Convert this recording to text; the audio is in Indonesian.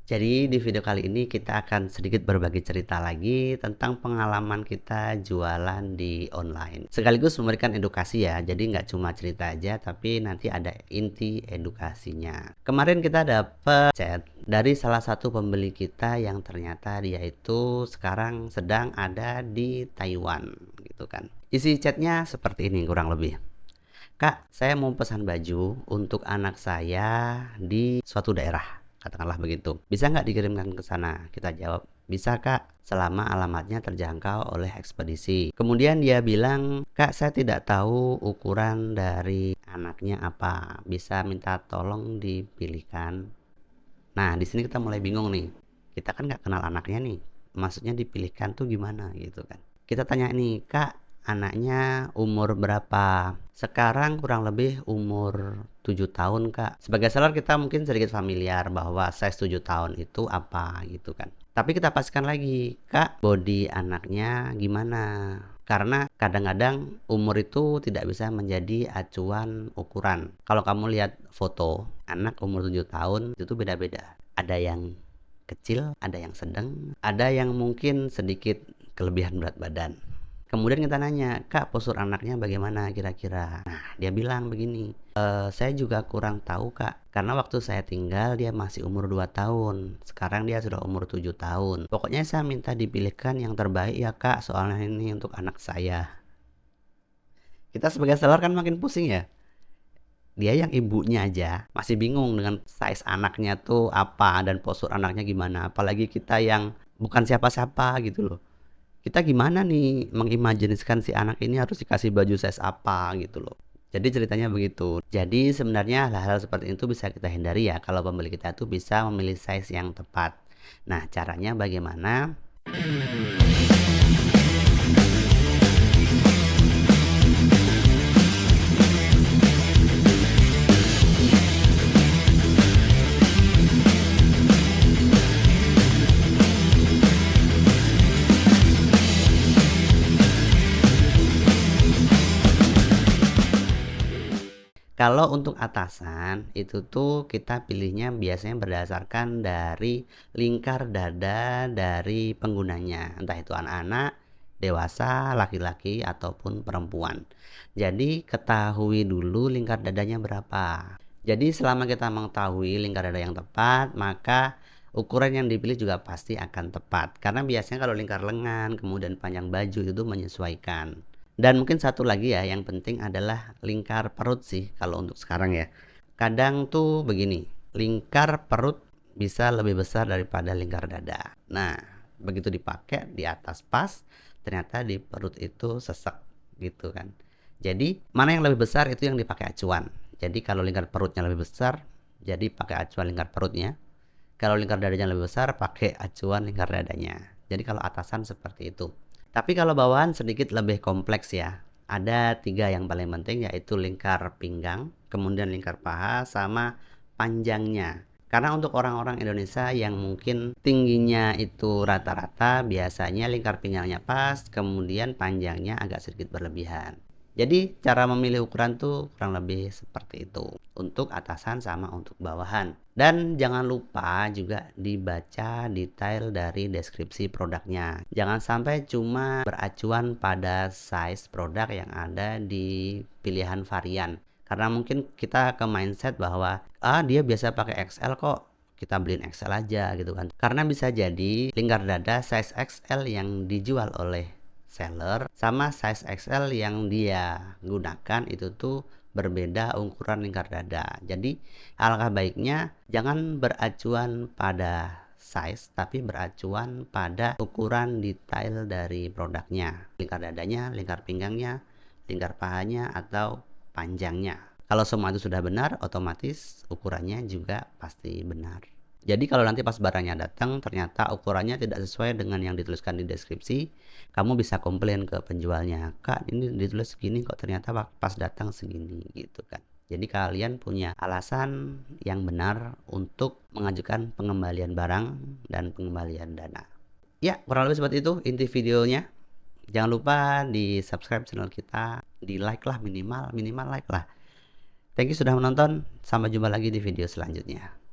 Jadi di video kali ini kita akan sedikit berbagi cerita lagi tentang pengalaman kita jualan di online. Sekaligus memberikan edukasi ya, jadi nggak cuma cerita aja tapi nanti ada inti edukasinya. Kemarin kita dapet chat dari salah satu pembeli kita yang ternyata dia itu sekarang sedang ada di Taiwan gitu kan. Isi chatnya seperti ini kurang lebih. Kak, saya mau pesan baju untuk anak saya di suatu daerah, katakanlah begitu. Bisa nggak dikirimkan ke sana? Kita jawab, bisa kak, selama alamatnya terjangkau oleh ekspedisi. Kemudian dia bilang, kak saya tidak tahu ukuran dari anaknya apa. Bisa minta tolong dipilihkan. Nah, di sini kita mulai bingung nih. Kita kan nggak kenal anaknya nih. Maksudnya dipilihkan tuh gimana gitu kan. Kita tanya nih, kak, anaknya umur berapa? Sekarang kurang lebih umur 7 tahun kak. Sebagai seller kita mungkin sedikit familiar bahwa size 7 tahun itu apa gitu kan. Tapi kita pastikan lagi, kak, body anaknya gimana? Karena kadang-kadang umur itu tidak bisa menjadi acuan ukuran. Kalau kamu lihat foto anak umur 7 tahun itu beda-beda. Ada yang kecil, ada yang sedang, ada yang mungkin sedikit kelebihan berat badan. Kemudian kita nanya, kak postur anaknya bagaimana kira-kira? Nah dia bilang begini, saya juga kurang tahu kak, karena waktu saya tinggal dia masih umur 2 tahun, sekarang dia sudah umur 7 tahun. Pokoknya saya minta dipilihkan yang terbaik ya kak, soalnya ini untuk anak saya. Kita sebagai seller kan makin pusing ya. Dia yang ibunya aja masih bingung dengan size anaknya tuh apa dan postur anaknya gimana, apalagi kita yang bukan siapa-siapa gitu loh. Kita gimana nih mengimajinasikan si anak ini harus dikasih baju size apa gitu loh. Jadi ceritanya begitu. Jadi sebenarnya hal-hal seperti itu bisa kita hindari ya kalau pembeli kita tuh bisa memilih size yang tepat. Nah, caranya bagaimana? Kalau untuk atasan itu tuh kita pilihnya biasanya berdasarkan dari lingkar dada dari penggunanya, entah itu anak-anak, dewasa, laki-laki ataupun perempuan. Jadi ketahui dulu lingkar dadanya berapa. Jadi selama kita mengetahui lingkar dada yang tepat, maka ukuran yang dipilih juga pasti akan tepat. Karena biasanya kalau lingkar lengan, kemudian panjang baju itu menyesuaikan. Dan mungkin satu lagi ya yang penting adalah lingkar perut sih kalau untuk sekarang ya. Kadang tuh begini, lingkar perut bisa lebih besar daripada lingkar dada. Nah, begitu dipakai di atas pas, ternyata di perut itu sesek gitu kan. Jadi, mana yang lebih besar itu yang dipakai acuan. Jadi kalau lingkar perutnya lebih besar, jadi pakai acuan lingkar perutnya. Kalau lingkar dadanya lebih besar, pakai acuan lingkar dadanya. Jadi kalau atasan seperti itu. Tapi kalau bawahan sedikit lebih kompleks ya. Ada 3 yang paling penting yaitu lingkar pinggang, kemudian lingkar paha, sama panjangnya. Karena untuk orang-orang Indonesia yang mungkin tingginya itu rata-rata, biasanya lingkar pinggangnya pas, kemudian panjangnya agak sedikit berlebihan. Jadi cara memilih ukuran tuh kurang lebih seperti itu untuk atasan sama untuk bawahan. Dan jangan lupa juga dibaca detail dari deskripsi produknya. Jangan sampai cuma beracuan pada size produk yang ada di pilihan varian. Karena mungkin kita ke mindset bahwa dia biasa pakai XL kok, kita beliin XL aja gitu kan. Karena bisa jadi lingkar dada size XL yang dijual oleh seller sama size XL yang dia gunakan itu tuh berbeda ukuran lingkar dada. Jadi alangkah baiknya jangan beracuan pada size tapi beracuan pada ukuran detail dari produknya. Lingkar dadanya, lingkar pinggangnya, lingkar pahanya atau panjangnya. Kalau semua itu sudah benar, otomatis ukurannya juga pasti benar. Jadi kalau nanti pas barangnya datang ternyata ukurannya tidak sesuai dengan yang dituliskan di deskripsi, kamu bisa komplain ke penjualnya, kak ini ditulis segini kok ternyata pas datang segini gitu kan. Jadi kalian punya alasan yang benar untuk mengajukan pengembalian barang dan pengembalian dana. Ya kurang lebih seperti itu inti videonya. Jangan lupa di subscribe channel kita, di like lah minimal like lah. Thank you sudah menonton, sampai jumpa lagi di video selanjutnya.